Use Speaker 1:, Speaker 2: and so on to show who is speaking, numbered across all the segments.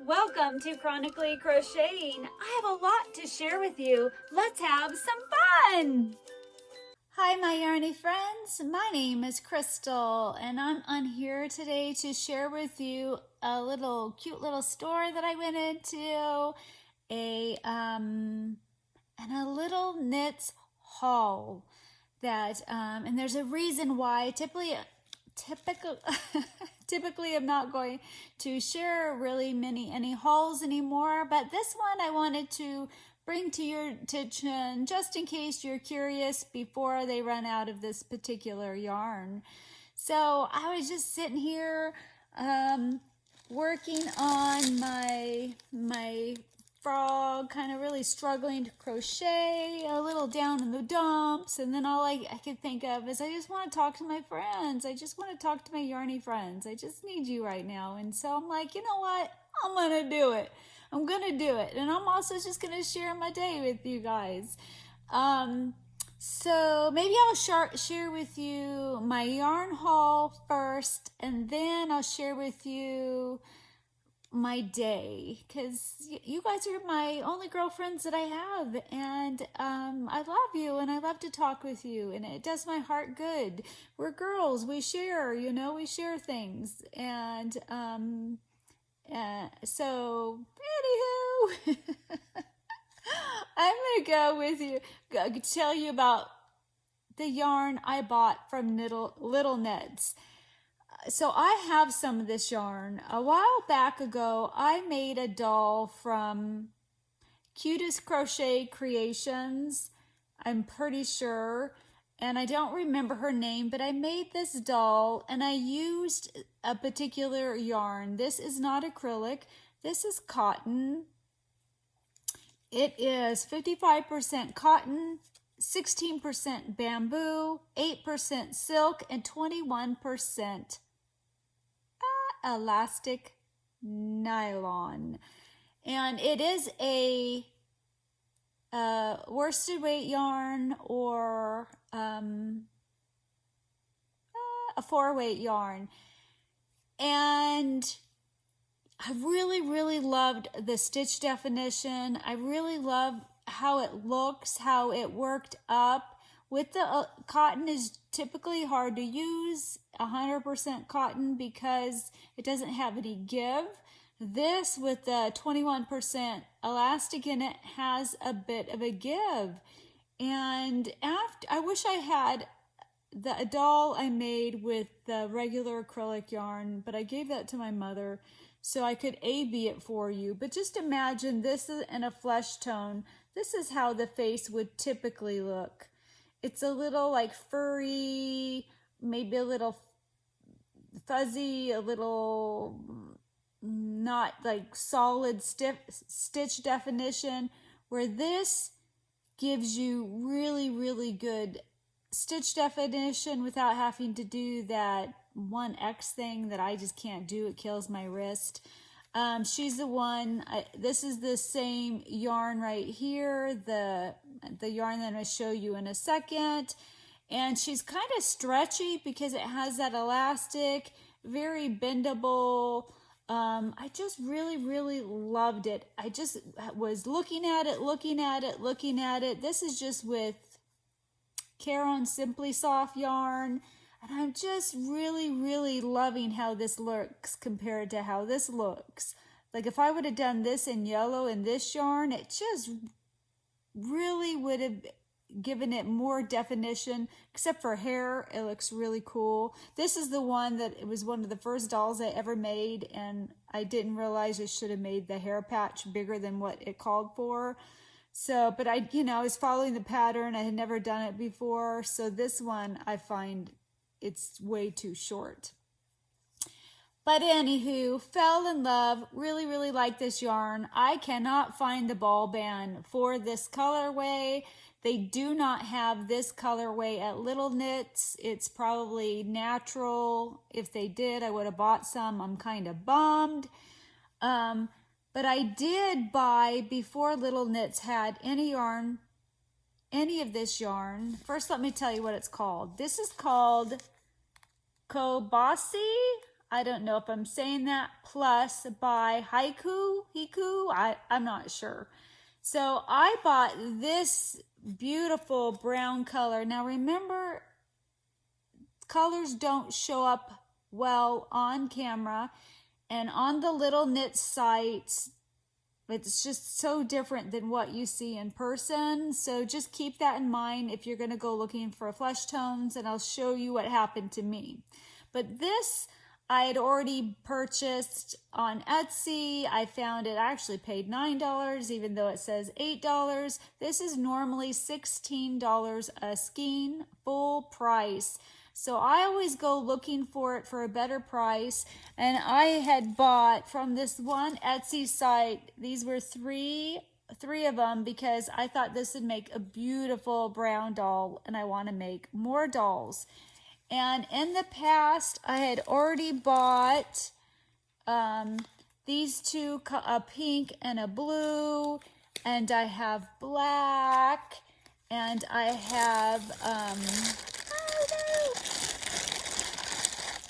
Speaker 1: Welcome to Chronically Crocheting. I have a lot to share with you. Let's have some fun! Hi, my yarny friends. My name is Crystal, and I'm on here today to share with you a cute little store that I went into, and a little knits haul that, and there's a reason why. Typically I'm not going to share really any hauls anymore, but this one I wanted to bring to your attention just in case you're curious before they run out of this particular yarn. So I was just sitting here working on my frog, kind of really struggling to crochet, a little down in the dumps, and then all I could think of is I just want to talk to my friends. I just want to talk to my yarny friends. I just need you right now. And so I'm like, you know what? I'm going to do it. I'm going to do it. And I'm also just going to share my day with you guys. So maybe I'll share with you my yarn haul first, and then I'll share with you my day, because you guys are my only girlfriends that I have, and I love you and I love to talk with you, and it does my heart good. We're girls, we share, we share things. And so anywho, I'm gonna tell you about the yarn I bought from Little Knits. So I have some of this yarn. A while back ago, I made a doll from Cutest Crochet Creations, I'm pretty sure, and I don't remember her name, but I made this doll and I used a particular yarn. This is not acrylic, this is cotton. It is 55% cotton, 16% bamboo, 8% silk, and 21% elastic nylon. And it is a worsted weight yarn or a 4-weight yarn. And I really loved the stitch definition. I really love how it looks, how it worked up. With the cotton is typically hard to use, 100% cotton, because it doesn't have any give. This, with the 21% elastic in it, has a bit of a give. And I wish I had the doll I made with the regular acrylic yarn, but I gave that to my mother so I could A-B it for you. But just imagine this is in a flesh tone. This is how the face would typically look. It's a little like furry, maybe a little fuzzy, a little not like solid stitch definition, where this gives you really good stitch definition without having to do that 1X thing that I just can't do. It kills my wrist. She's the one, this is the same yarn right here, the yarn that I'm going to show you in a second. And she's kind of stretchy because it has that elastic, very bendable. I just really loved it. I just was looking at it. This is just with Caron Simply Soft yarn. And I'm just really loving how this looks compared to how this looks. Like if I would have done this in yellow in this yarn, it just really would have given it more definition. Except for hair, it looks really cool. This is the one that it was one of the first dolls I ever made, and I didn't realize I should have made the hair patch bigger than what it called for. So, but I was following the pattern. I had never done it before. So this one, I find it's way too short. But anywho, fell in love, really like this yarn. I cannot find the ball band for this colorway. They do not have this colorway at Little Knits. It's probably natural. If they did, I would have bought some. I'm kind of bummed. But I did buy, before Little Knits had any yarn, any of this yarn. First, let me tell you what it's called. This is called CoBaSi. I don't know if I'm saying that, Plus by Higoo, I'm not sure. So I bought this beautiful brown color. Now remember, colors don't show up well on camera, and on the little knit sites, it's just so different than what you see in person. So just keep that in mind if you're going to go looking for flesh tones, and I'll show you what happened to me. But this I had already purchased on Etsy. I found it, I actually paid $9, even though it says $8. This is normally $16 a skein, full price. So I always go looking for it for a better price. And I had bought from this one Etsy site, these were three of them, because I thought this would make a beautiful brown doll, and I want to make more dolls. And in the past, I had already bought these two, a pink and a blue, and I have black, and I have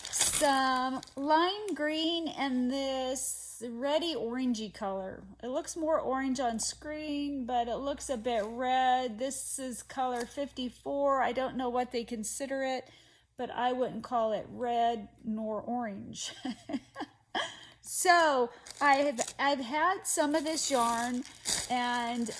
Speaker 1: some lime green and this reddy orangey color. It looks more orange on screen, but it looks a bit red. This is color 54. I don't know what they consider it, but I wouldn't call it red nor orange. So I've had some of this yarn, and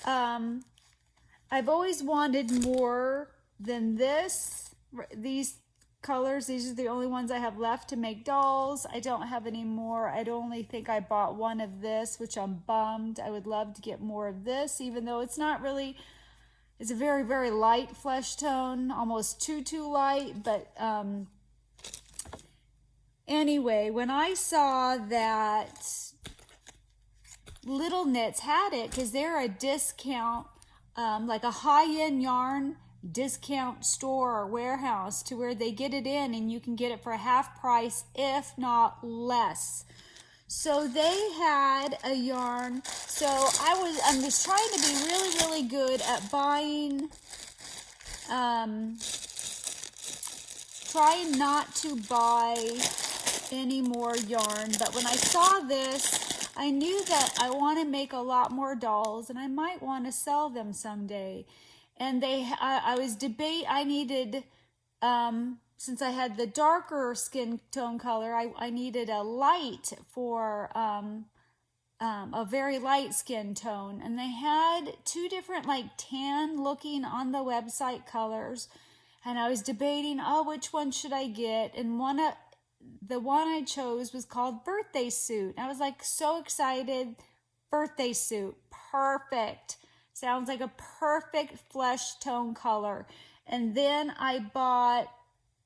Speaker 1: I've always wanted more than this. These colors, these are the only ones I have left to make dolls. I don't have any more. I only think I bought one of this, which I'm bummed. I would love to get more of this, even though it's not really, it's a very, very light flesh tone, almost too light. But anyway, when I saw that Little Knits had it, because they're a discount, like a high-end yarn discount store or warehouse, to where they get it in and you can get it for half price, if not less. So they had a yarn. So I'm just trying to be really, really good at buying, trying not to buy any more yarn. But when I saw this, I knew that I want to make a lot more dolls, and I might want to sell them someday. And I needed, since I had the darker skin tone color, I needed a light for a very light skin tone. And they had two different like tan looking on the website colors. And I was debating, which one should I get? And the one I chose was called Birthday Suit. I was like so excited. Birthday Suit, perfect. Sounds like a perfect flesh tone color. And then I bought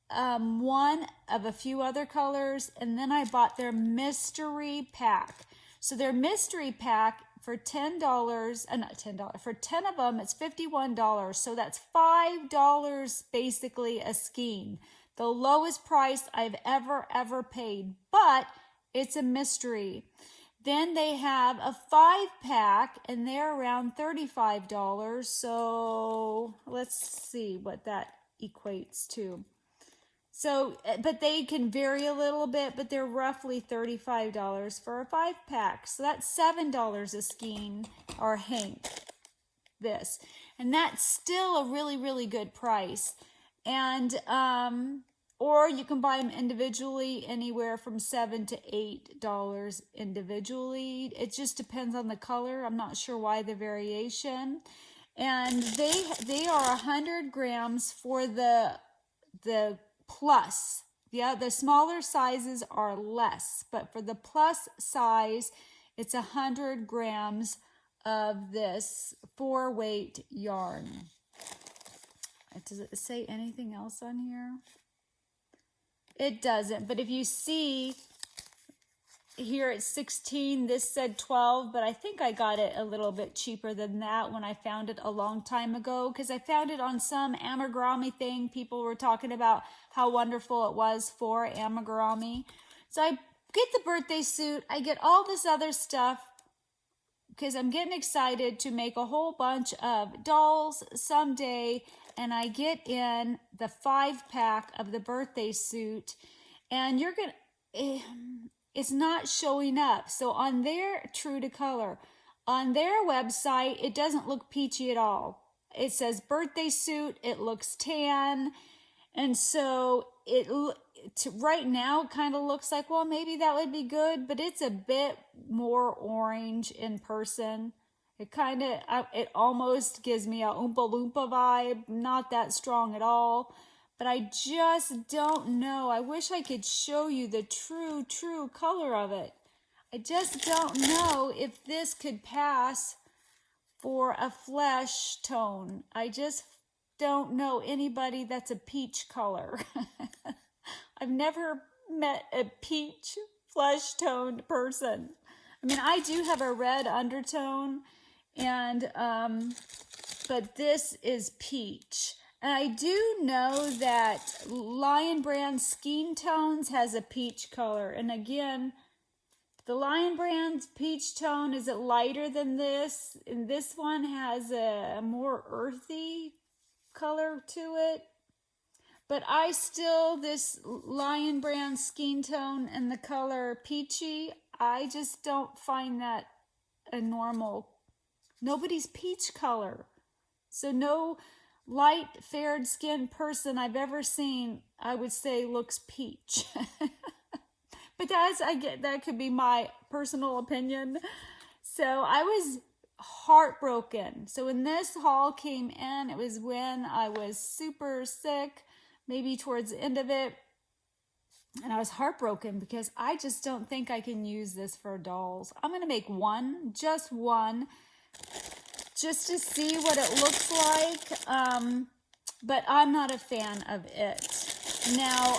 Speaker 1: one of a few other colors, and then I bought their mystery pack. So their mystery pack for $10, not $10, for 10 of them, it's $51. So that's $5 basically a skein. The lowest price I've ever paid, but it's a mystery. Then they have a 5-pack, and they're around $35. So let's see what that equates to. So, but they can vary a little bit, but they're roughly $35 for a 5-pack. So that's $7 a skein, or hank, this. And that's still a really, really good price. And, or you can buy them individually, anywhere from $7 to $8 individually. It just depends on the color. I'm not sure why the variation. And they are 100 grams for the plus. Yeah, the smaller sizes are less, but for the plus size, it's 100 grams of this 4-weight yarn. Does it say anything else on here? It doesn't, but if you see here it's 16, this said 12, but I think I got it a little bit cheaper than that when I found it a long time ago, because I found it on some amigurumi thing. People were talking about how wonderful it was for amigurumi. So I get the birthday suit, I get all this other stuff, because I'm getting excited to make a whole bunch of dolls someday. And I get in the 5-pack of the birthday suit, and it's not showing up. So on their True to Color, on their website, it doesn't look peachy at all. It says birthday suit, it looks tan. And so right now it kind of looks like, well, maybe that would be good, but it's a bit more orange in person. It almost gives me a Oompa Loompa vibe, not that strong at all, but I just don't know. I wish I could show you the true color of it. I just don't know if this could pass for a flesh tone. I just don't know anybody that's a peach color. I've never met a peach flesh toned person. I mean, I do have a red undertone, and but this is peach. And I do know that Lion Brand Skin Tones has a peach color. And again, the Lion Brand's peach tone is lighter than this, and this one has a more earthy color to it. But this Lion Brand Skin Tone and the color peachy, I just don't find that a normal, nobody's peach color. So no light faired skinned person I've ever seen, I would say, looks peach. But that could be my personal opinion. So I was heartbroken. So when this haul came in, it was when I was super sick, maybe towards the end of it. And I was heartbroken because I just don't think I can use this for dolls. I'm going to make just one, just to see what it looks like. But I'm not a fan of it. Now,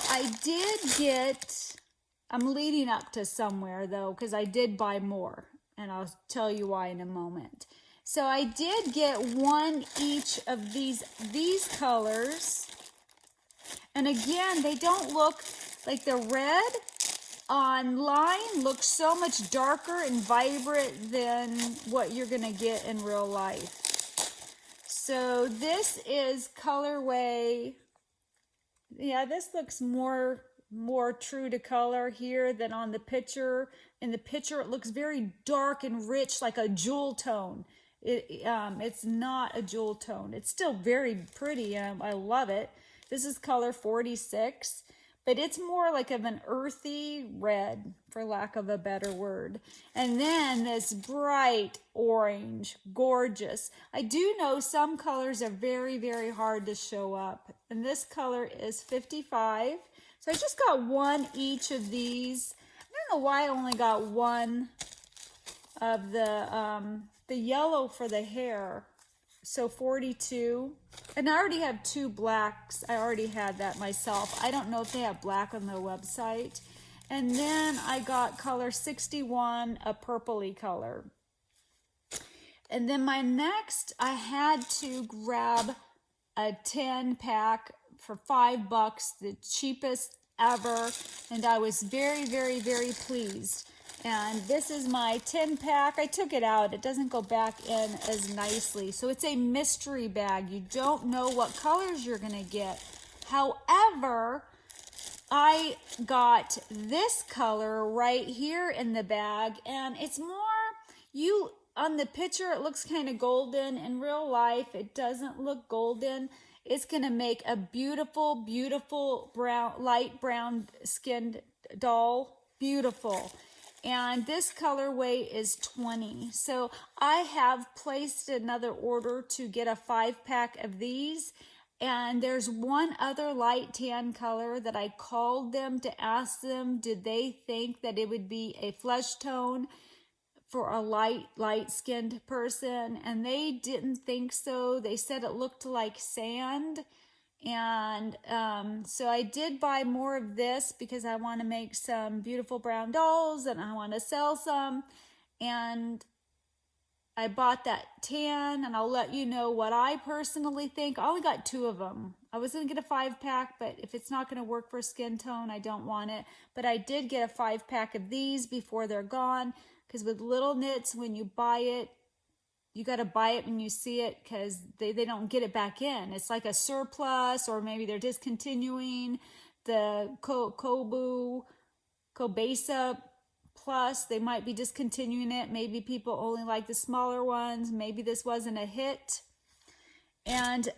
Speaker 1: I'm leading up to somewhere though, because I did buy more, and I'll tell you why in a moment. So I did get one each of these colors. And again, they don't look like the red online looks so much darker and vibrant than what you're going to get in real life. So this is colorway. Yeah, this looks more true to color here than on the picture. In the picture, it looks very dark and rich, like a jewel tone. It's not a jewel tone. It's still very pretty, and I love it. This is color 46, but it's more like of an earthy red, for lack of a better word. And then this bright orange, gorgeous. I do know some colors are very, very hard to show up. And this color is 55. So I just got one each of these. I don't know why I only got one of the yellow for the hair. So 42. And I already have two blacks. I already had that myself. I don't know if they have black on their website. And then I got color 61, a purpley color. And then my next, I had to grab a 10 pack for $5, the cheapest ever. And I was very, very, very pleased. And this is my 10 pack. I took it out. It doesn't go back in as nicely. So it's a mystery bag. You don't know what colors you're going to get. However, I got this color right here in the bag. And it's more, on the picture, it looks kind of golden. In real life, it doesn't look golden. It's going to make a beautiful, beautiful light brown skinned doll. Beautiful. And this colorway is 20. So I have placed another order to get a 5-pack of these. And there's one other light tan color that I called them to ask them, did they think that it would be a flesh tone for a light-skinned person? And they didn't think so. They said it looked like sand. And so I did buy more of this because I want to make some beautiful brown dolls and I want to sell some. And I bought that tan, and I'll let you know what I personally think. I only got 2 of them. I was going to get a 5-pack, but if it's not going to work for skin tone, I don't want it. But I did get a 5-pack of these before they're gone, because with little knits, when you buy it, you got to buy it when you see it, because they don't get it back in. It's like a surplus, or maybe they're discontinuing the CoBaSi Plus. They might be discontinuing it. Maybe people only like the smaller ones. Maybe this wasn't a hit. And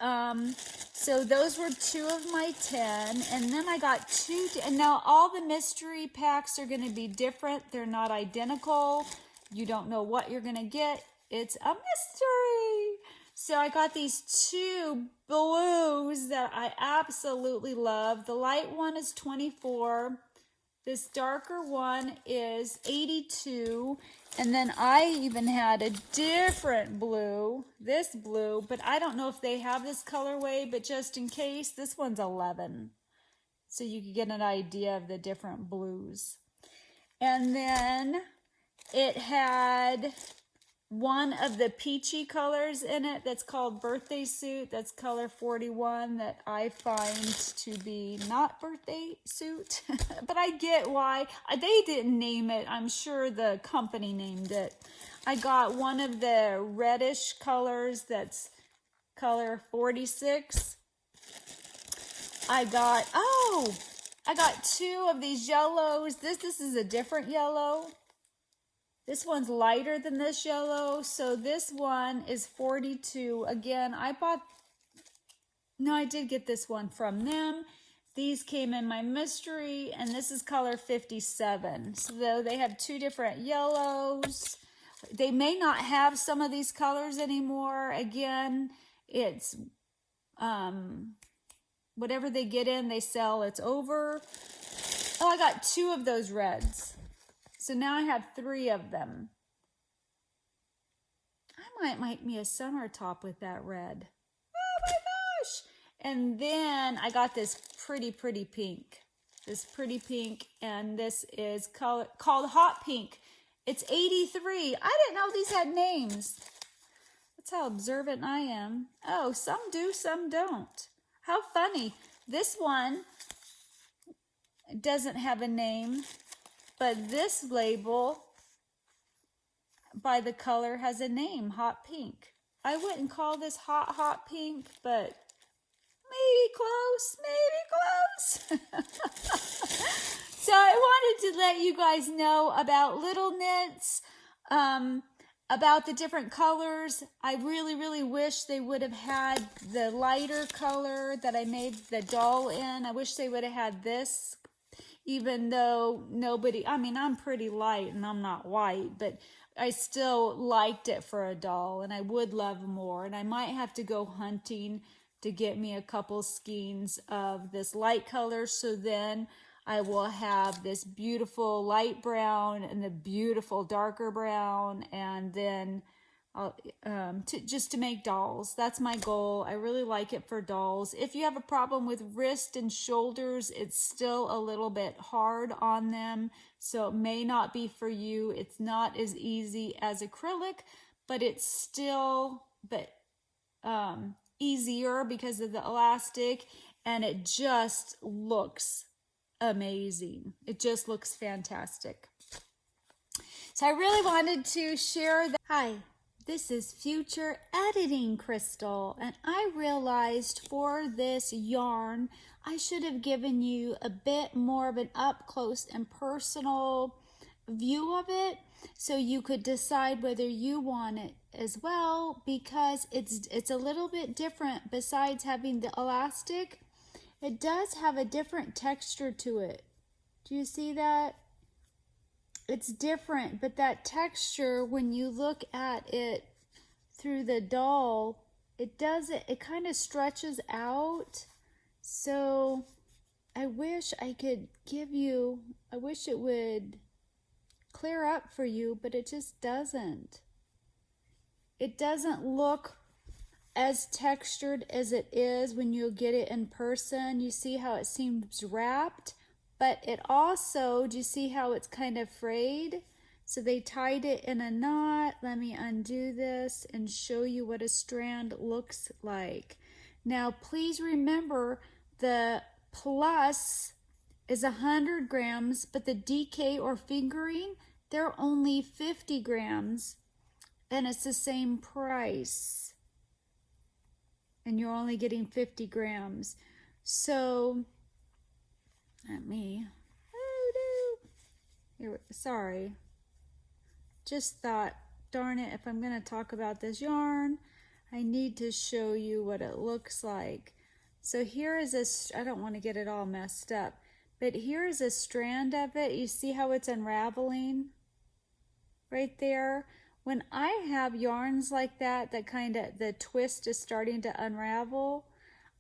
Speaker 1: so those were 2 of my 10. And then I got 2. And now all the mystery packs are going to be different. They're not identical. You don't know what you're going to get. It's a mystery. So I got these 2 blues that I absolutely love. The light one is 24. This darker one is 82. And then I even had a different blue, this blue, but I don't know if they have this colorway, but just in case, this one's 11. So you can get an idea of the different blues. And then it had one of the peachy colors in it that's called Birthday Suit. That's color 41 that I find to be not birthday suit. But I get why. They didn't name it. I'm sure the company named it. I got one of the reddish colors that's color 46. I got 2 of these yellows. This is a different yellow. This one's lighter than this yellow, so this one is 42. Again, I did get this one from them. These came in my mystery, and this is color 57. So they have 2 different yellows. They may not have some of these colors anymore. Again, it's whatever they get in, they sell. It's over. Oh, I got 2 of those reds. So now I have 3 of them. I might make me a summer top with that red. Oh my gosh! And then I got this pretty pink. This pretty pink, and this is called Hot Pink. It's 83. I didn't know these had names. That's how observant I am. Oh, some do, some don't. How funny. This one doesn't have a name. But this label, by the color, has a name, Hot Pink. I wouldn't call this hot pink, but maybe close. So I wanted to let you guys know about little knits, about the different colors. I really wish they would have had the lighter color that I made the doll in. I wish they would have had this. Even though I'm pretty light and I'm not white, but I still liked it for a doll, and I would love more. And I might have to go hunting to get me a couple skeins of this light color, so then I will have this beautiful light brown and the beautiful darker brown, and then I'll, just to make dolls. That's my goal. I really like it for dolls. If you have a problem with wrist and shoulders, it's still a little bit hard on them, so it may not be for you. It's not as easy as acrylic, but it's still easier because of the elastic, and it just looks amazing. It just looks fantastic. So I really wanted to share that. Hi. This is Future Editing Crystal, and I realized for this yarn I should have given you a bit more of an up close and personal view of it, so you could decide whether you want it as well, because it's a little bit different. Besides having the elastic, it does have a different texture to it. Do you see that? It's different, but that texture, when you look at it through the doll, it kind of stretches out. So I wish I could I wish it would clear up for you, but it just doesn't. It doesn't look as textured as it is when you get it in person. You see how it seems wrapped? But it also, do you see how it's kind of frayed? So they tied it in a knot. Let me undo this and show you what a strand looks like. Now, please remember the plus is 100 grams, but the DK or fingering, they're only 50 grams, and it's the same price. And you're only getting 50 grams. So, Here, sorry. Just thought, darn it, if I'm going to talk about this yarn, I need to show you what it looks like. So here is a, I don't want to get it all messed up, but here is a strand of it. You see how it's unraveling right there? When I have yarns like that, that kind of, the twist is starting to unravel,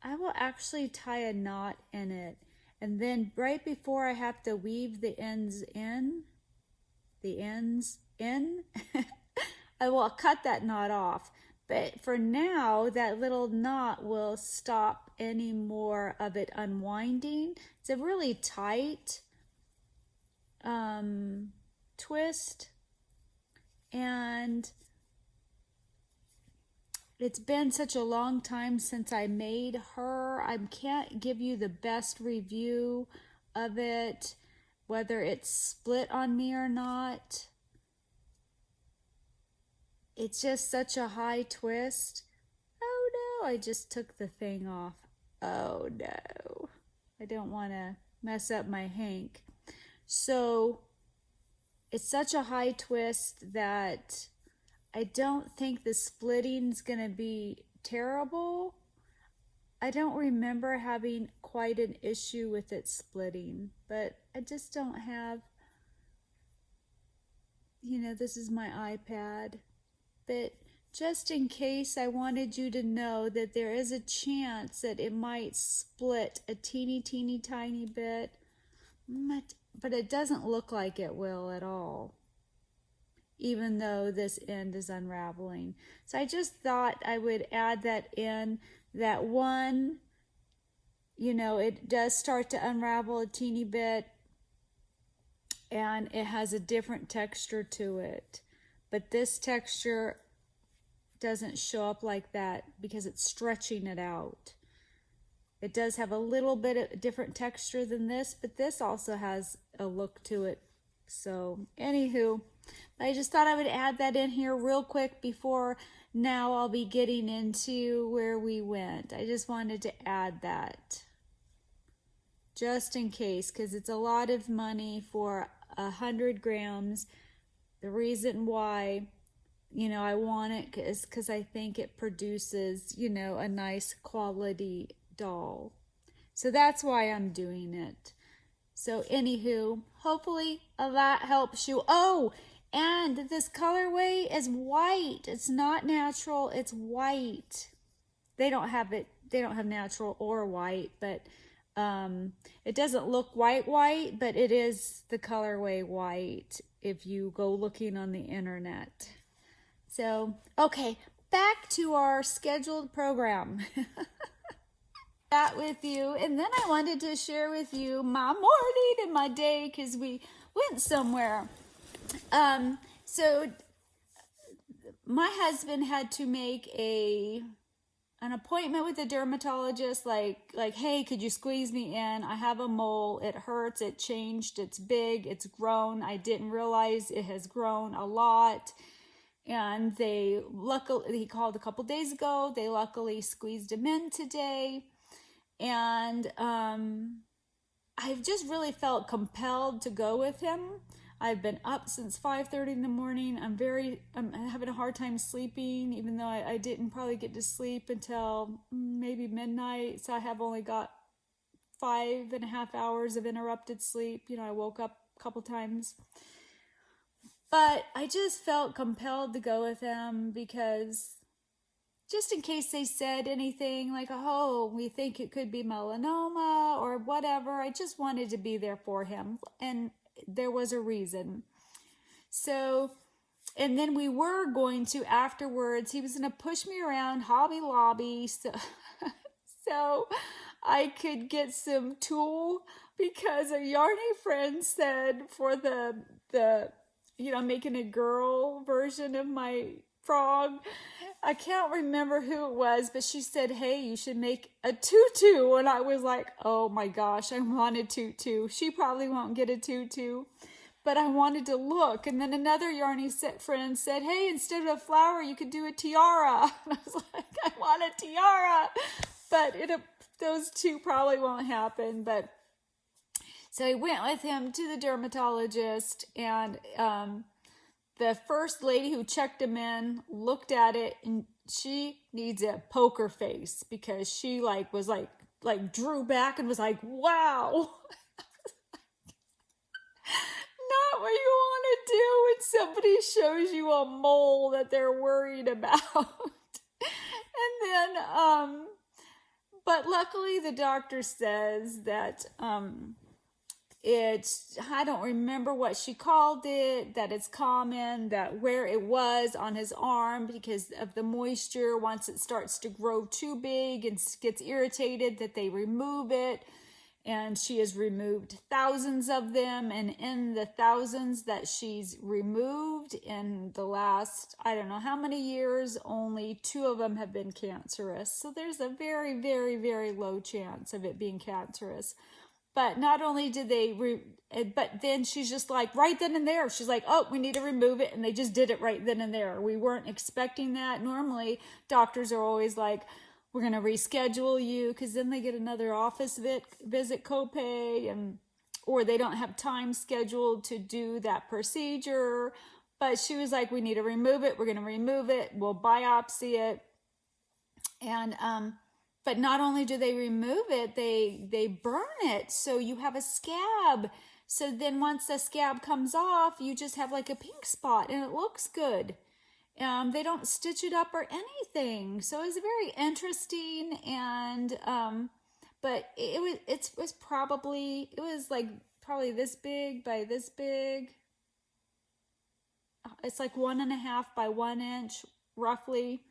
Speaker 1: I will actually tie a knot in it. And then right before I have to weave the ends in, I will cut that knot off. But for now, that little knot will stop any more of it unwinding. It's a really tight twist. And it's been such a long time since I made her. I can't give you the best review of it, whether it's split on me or not. It's just such a high twist. Oh no, I just took the thing off. Oh no, I don't want to mess up my hank. So it's such a high twist that I don't think the splitting's gonna be terrible. I don't remember having quite an issue with it splitting, but I just don't have, you know, this is my iPad. But just in case, I wanted you to know that there is a chance that it might split a teeny tiny bit, but it doesn't look like it will at all, even though this end is unraveling. So I just thought I would add that in, that one, you know, it does start to unravel a teeny bit and it has a different texture to it. But this texture doesn't show up like that because it's stretching it out. It does have a little bit of different texture than this, but this also has a look to it. So anywho, I just thought I would add that in here real quick before now I'll be getting into where we went. I just wanted to add that just in case, because it's a lot of money for 100 grams. The reason why, you know, I want it is because I think it produces, you know, a nice quality doll. So that's why I'm doing it. So anywho, hopefully that helps you. Oh, and this colorway is white. It's not natural, it's white. They don't have natural or white, but it doesn't look white, but it is the colorway white if you go looking on the internet. So, okay, back to our scheduled program. That with you, and then I wanted to share with you my morning and my day because we went somewhere. So my husband had to make an appointment with a dermatologist, like, hey, could you squeeze me in? I have a mole, it hurts, it changed, it's big, it's grown. I didn't realize it has grown a lot. And he called a couple days ago. They luckily squeezed him in today. And I've just really felt compelled to go with him. I've been up since 5:30 in the morning. I'm having a hard time sleeping, even though I didn't probably get to sleep until maybe midnight. So I have only got 5.5 hours of interrupted sleep. You know, I woke up a couple times. But I just felt compelled to go with him because just in case they said anything like, oh, we think it could be melanoma or whatever, I just wanted to be there for him. And there was a reason. So, and then we were going to afterwards, he was going to push me around Hobby Lobby so I could get some tulle, because a yarny friend said for the you know, making a girl version of my frog. I can't remember who it was, but she said, hey, you should make a tutu. And I was like, oh my gosh, I want a tutu. She probably won't get a tutu, but I wanted to look. And then another yarny friend said, hey, instead of a flower, you could do a tiara. And I was like, I want a tiara. But those two probably won't happen. But So I went with him to the dermatologist, and the first lady who checked him in looked at it, and she needs a poker face because she was drew back and was like, wow. Not what you want to do when somebody shows you a mole that they're worried about. And then, but luckily the doctor says that it's, I don't remember what she called it, that it's common that where it was on his arm, because of the moisture, once it starts to grow too big and gets irritated, that they remove it. And she has removed thousands of them, and in the thousands that she's removed in the last, I don't know how many years, only 2 of them have been cancerous. So there's a very, very, very low chance of it being cancerous. But not only did they, but then she's just like, right then and there, she's like, oh, we need to remove it. And they just did it right then and there. We weren't expecting that. Normally, doctors are always like, we're going to reschedule you, because then they get another office visit copay, or they don't have time scheduled to do that procedure. But she was like, we need to remove it. We're going to remove it. We'll biopsy it. And, but not only do they remove it, they burn it. So you have a scab. So then once the scab comes off, you just have like a pink spot, and it looks good. They don't stitch it up or anything. So it was very interesting. And, but it was probably this big by this big. It's like 1.5 by 1 inch roughly.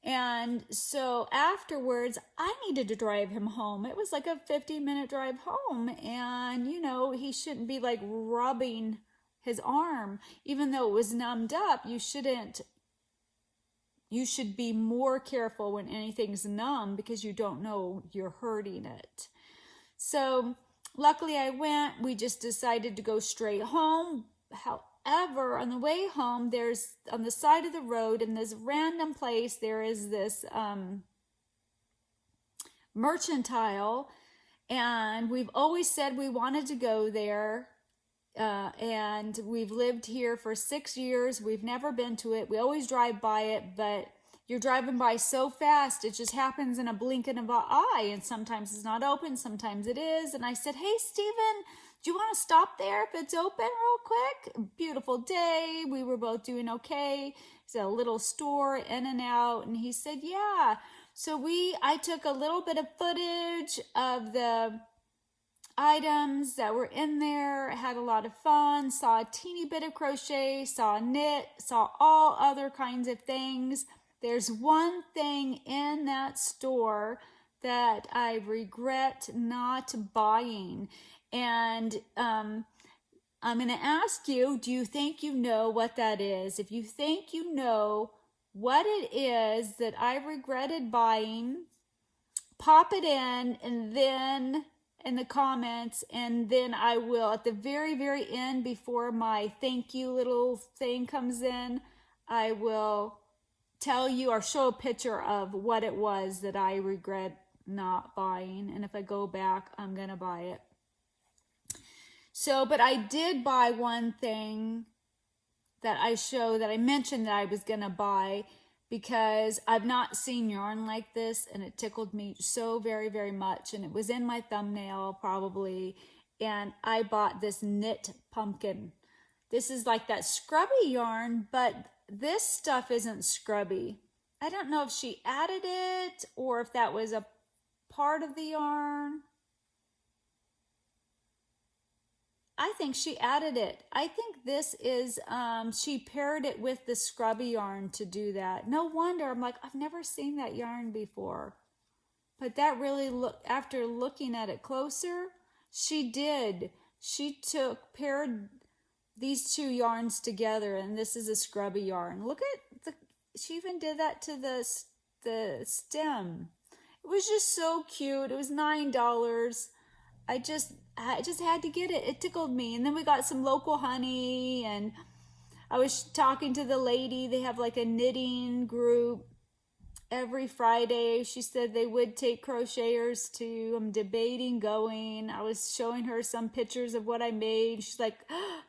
Speaker 1: And so afterwards, I needed to drive him home. It was like a 50-minute drive home. And, he shouldn't be like rubbing his arm, even though it was numbed up. You should be more careful when anything's numb, because you don't know you're hurting it. So luckily I went. We just decided to go straight home. However, on the way home, there's on the side of the road in this random place, there is this Mercantile, and we've always said we wanted to go there. And we've lived here for 6 years. We've never been to it. We always drive by it, but you're driving by so fast, it just happens in a blinking of an eye. And sometimes it's not open, sometimes it is. And I said, hey, Steven, do you want to stop there if it's open real quick? Beautiful day. We were both doing okay. It's a little store in and out. And he said, yeah. So I took a little bit of footage of the items that were in there, had a lot of fun, saw a teeny bit of crochet, saw knit, saw all other kinds of things. There's one thing in that store that I regret not buying. And I'm going to ask you, do you think you know what that is? If you think you know what it is that I regretted buying, pop it in, and then in the comments, and then I will, at the very, very end, before my thank you little thing comes in, I will tell you or show a picture of what it was that I regret not buying. And if I go back, I'm going to buy it. So, but I did buy one thing that I mentioned that I was going to buy, because I've not seen yarn like this, and it tickled me so very, very much. And it was in my thumbnail probably. And I bought this knit pumpkin. This is like that scrubby yarn, but this stuff isn't scrubby. I don't know if she added it or if that was a part of the yarn. I think she added it. I think this is, she paired it with the scrubby yarn to do that. No wonder. I'm like, I've never seen that yarn before. But that really, after looking at it closer, she did. She paired these 2 yarns together, and this is a scrubby yarn. Look at she even did that to the stem. It was just so cute. It was $9. I just had to get it. It tickled me. And then we got some local honey, and I was talking to the lady. They have like a knitting group every Friday. She said they would take crocheters too. I'm debating going. I was showing her some pictures of what I made. She's like,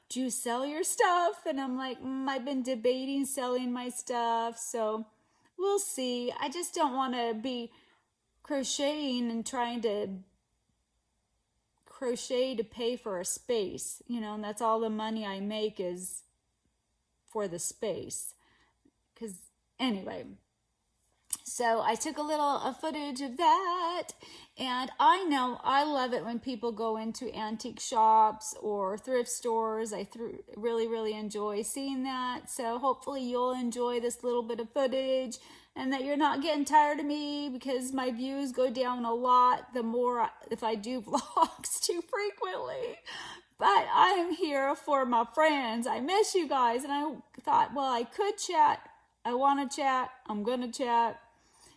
Speaker 1: do you sell your stuff? And I'm like, I've been debating selling my stuff. So we'll see. I just don't want to be crocheting and trying to crochet to pay for a space, you know, and that's all the money I make is for the space. Because anyway, so I took a footage of that, and I know I love it when people go into antique shops or thrift stores. I really enjoy seeing that. So hopefully you'll enjoy this little bit of footage, and that you're not getting tired of me, because my views go down a lot the more if I do vlogs too frequently. But I am here for my friends. I miss you guys, and I thought, well, I could chat. I want to chat. I'm going to chat.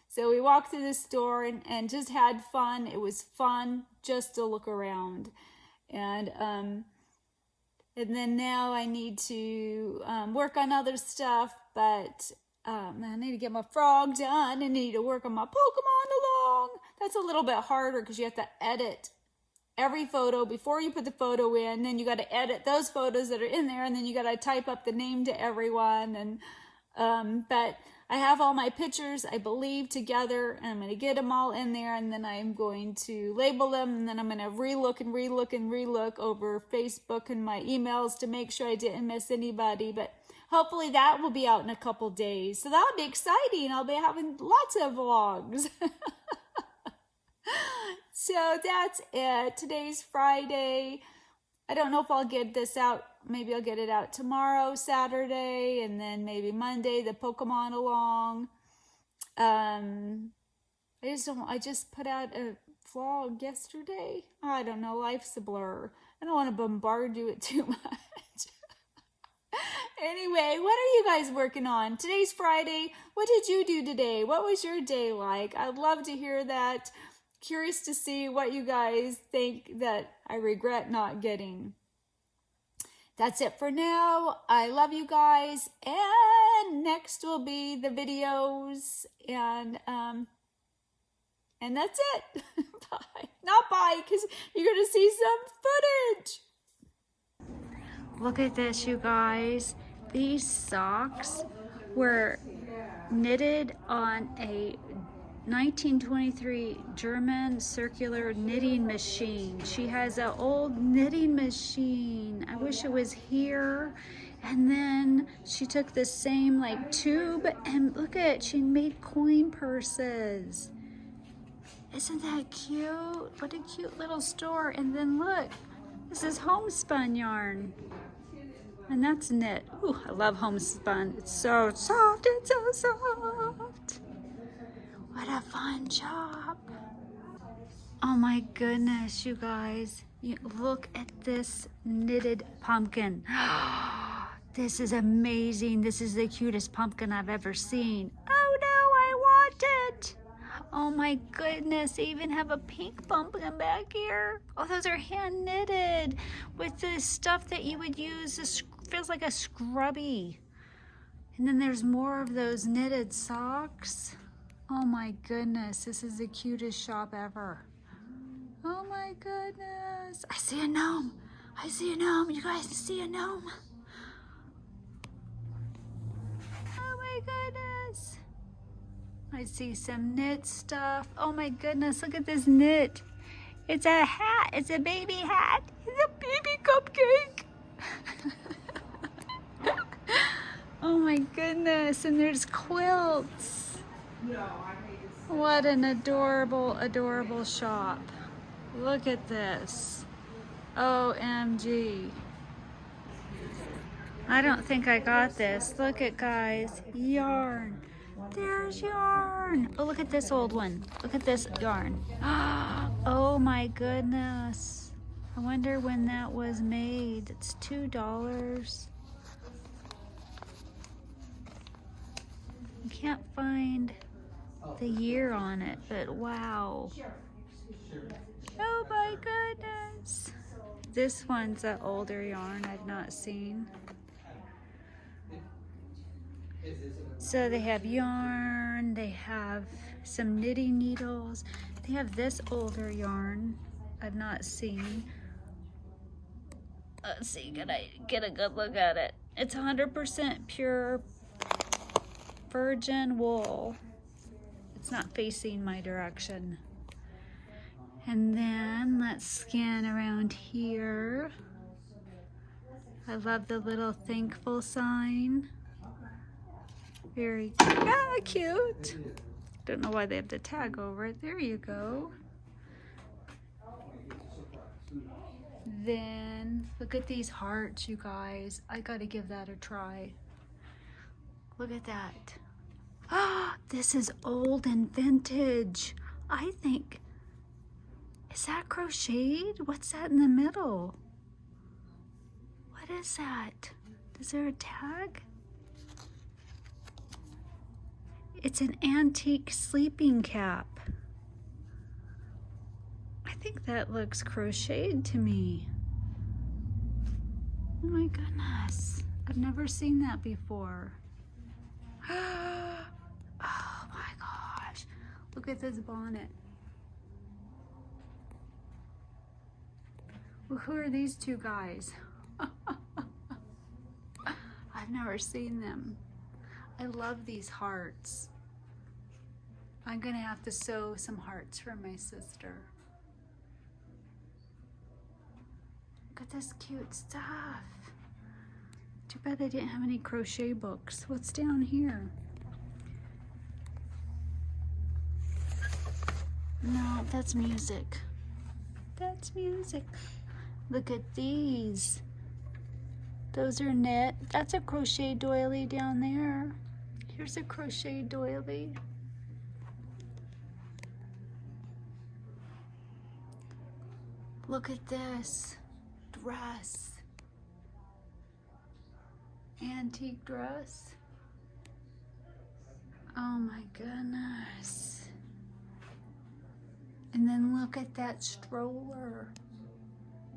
Speaker 1: So we walked through the store and just had fun. It was fun just to look around. And then now I need to work on other stuff, but I need to get my frog done and need to work on my Pokemon along. That's a little bit harder because you have to edit every photo before you put the photo in. Then you got to edit those photos that are in there, and then you got to type up the name to everyone. And but I have all my pictures, I believe, together, and I'm going to get them all in there, and then I'm going to label them, and then I'm going to relook over Facebook and my emails to make sure I didn't miss anybody. But hopefully that will be out in a couple days. So that'll be exciting. I'll be having lots of vlogs. So that's it. Today's Friday. I don't know if I'll get this out. Maybe I'll get it out tomorrow, Saturday, and then maybe Monday, the Pokemon along. I just put out a vlog yesterday. I don't know. Life's a blur. I don't want to bombard you with too much. Anyway, what are you guys working on? Today's Friday. What did you do today? What was your day like? I'd love to hear that. Curious to see what you guys think that I regret not getting. That's it for now. I love you guys. And next will be the videos. And that's it. Bye. Not bye, because you're going to see some footage. Look at this, you guys. These socks were knitted on a 1923 German circular knitting machine. She has an old knitting machine. I wish it was here. And then she took the same like tube, and look at it, she made coin purses. Isn't that cute? What a cute little store. And then look, this is homespun yarn. And that's knit. Ooh, I love homespun. It's so soft, it's so soft. What a fun shop. Oh my goodness, you guys. Look at this knitted pumpkin. This is amazing. This is the cutest pumpkin I've ever seen. Oh no, I want it. Oh my goodness, they even have a pink pumpkin back here. Oh, those are hand knitted with the stuff that you would use. This feels like a scrubby. And then there's more of those knitted socks. Oh my goodness, this is the cutest shop ever. Oh my goodness. I see a gnome. I see a gnome. You guys see a gnome? Oh my goodness. I see some knit stuff. Oh my goodness, look at this knit. It's a hat. It's a baby hat. It's a baby cupcake. Oh my goodness, and there's quilts. What an adorable, adorable shop. Look at this. OMG. I don't think I got this. Look at, guys, yarn. There's yarn. Oh, look at this old one. Look at this yarn. Oh my goodness. I wonder when that was made. It's $2. I can't find the year on it, but wow. Oh my goodness. This one's an older yarn I've not seen. So they have yarn, then they have some knitting needles. They have this older yarn I've not seen. Let's see, can I get a good look at it? It's 100% pure virgin wool. It's not facing my direction. And then let's scan around here. I love the little thankful sign. Very cute. Don't know why they have the tag over it. There you go. Then look at these hearts, you guys. I gotta give that a try. Look at that. Ah, this is old and vintage. I think, is that crocheted? What's that in the middle? What is that? Is there a tag? It's an antique sleeping cap. I think that looks crocheted to me. Oh my goodness. I've never seen that before. Oh my gosh. Look at this bonnet. Well, who are these two guys? I've never seen them. I love these hearts. I'm gonna have to sew some hearts for my sister. Look at this cute stuff. Too bad I didn't have any crochet books. What's down here? No, that's music. That's music. Look at these. Those are knit. That's a crochet doily down there. Here's a crochet doily. Look at this dress. Antique dress. Oh my goodness. And then look at that stroller.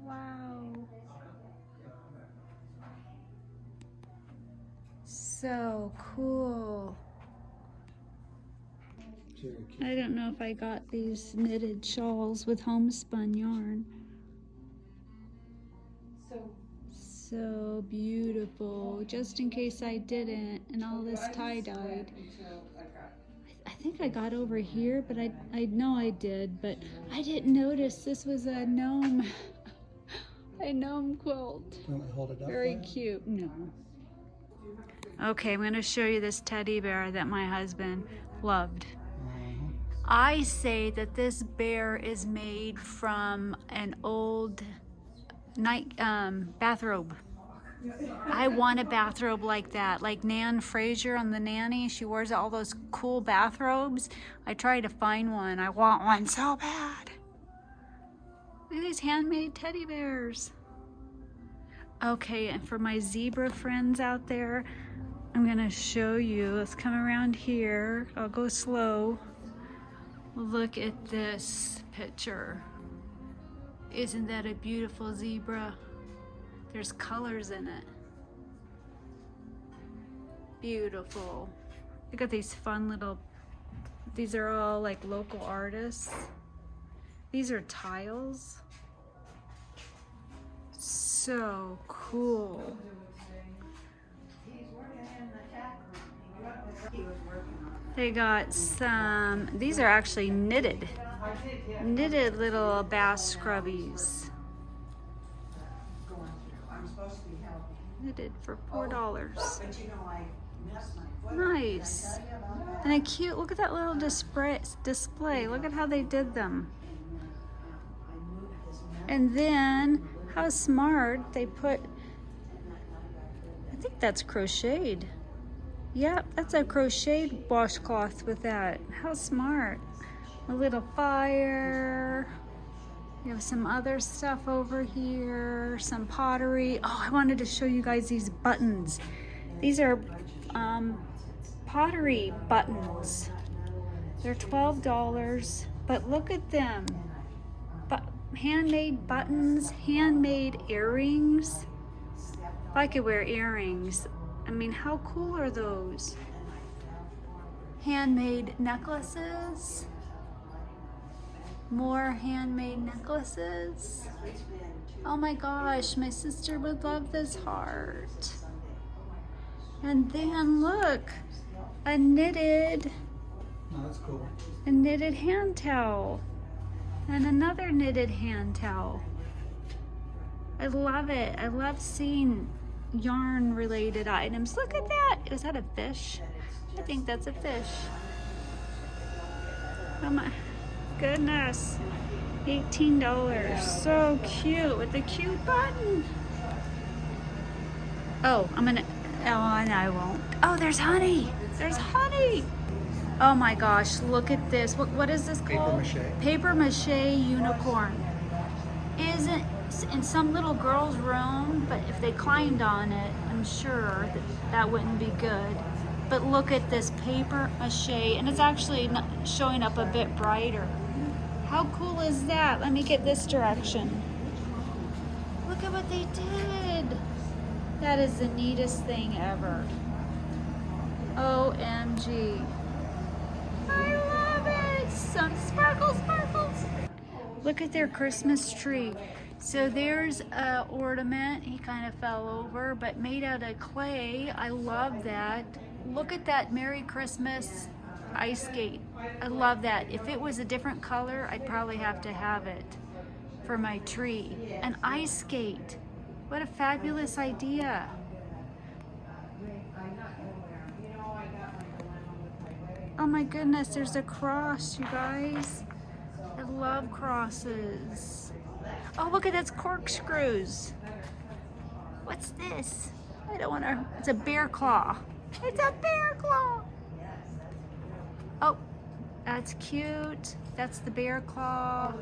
Speaker 1: Wow. So cool. I don't know if I got these knitted shawls with homespun yarn. So beautiful. Just in case I didn't, and all this tie-dyed. I think I got over here, but I know I did, but I didn't notice this was a gnome. A gnome quilt.
Speaker 2: Hold it up.
Speaker 1: Very cute. No. Okay, I'm going to show you this teddy bear that my husband loved. I say that this bear is made from an old night bathrobe. I want a bathrobe like that, like Nan Fraser on The Nanny. She wears all those cool bathrobes. I try to find one. I want one so bad. Look at these handmade teddy bears. Okay, and for my zebra friends out there, I'm gonna show you. Let's come around here. I'll go slow. Look at this picture. Isn't that a beautiful zebra? There's colors in it. Beautiful. Look at these fun little, these are all like local artists. These are tiles. So cool. They got some, these are actually knitted little bass scrubbies. Knitted for $4. Nice. And a cute, look at that little display. Look at how they did them. And then, how smart, they put, I think that's crocheted. Yep, that's a crocheted washcloth with that. How smart. A little fire. We have some other stuff over here, some pottery. Oh, I wanted to show you guys these buttons. These are pottery buttons. They're $12, but look at them. Handmade buttons, handmade earrings. If I could wear earrings, I mean, how cool are those? handmade necklaces. More handmade necklaces. Oh my gosh, my sister would love this heart. And then look, a knitted,
Speaker 2: Oh, that's cool.
Speaker 1: a knitted hand towel. And another knitted hand towel. I love it. I love seeing yarn related items. Look at that. Is that a fish? I think that's a fish. Oh my goodness. $18. So cute with the cute button. Oh, oh, and I won't. Oh, there's honey. There's honey. Oh my gosh, look at this. What is this called?
Speaker 2: Paper mache.
Speaker 1: Paper mache unicorn. Isn't in some little girl's room, but if they climbed on it, I'm sure that wouldn't be good. But look at this paper mache, and it's actually showing up a bit brighter. How cool is that? Let me get this direction. Look at what they did. That is the neatest thing ever. OMG. I love it. Some sparkles, sparkles. Look at their Christmas tree. So there's an ornament. He kind of fell over, but made out of clay. I love that. Look at that Merry Christmas ice skate. I love that. If it was a different color, I'd probably have to have it for my tree. An ice skate. What a fabulous idea. Oh my goodness, there's a cross, you guys. I love crosses. Oh, look at that's corkscrews. What's this? I don't want to. It's a bear claw. It's a bear claw. Oh, that's cute. That's the bear claw.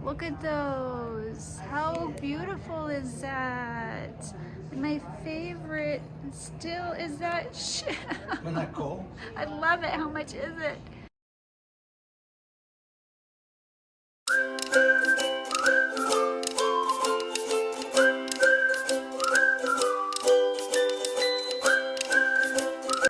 Speaker 1: Look at those. How beautiful is that? My favorite still is that shell.
Speaker 2: Isn't that cool?
Speaker 1: I love it. How much is it?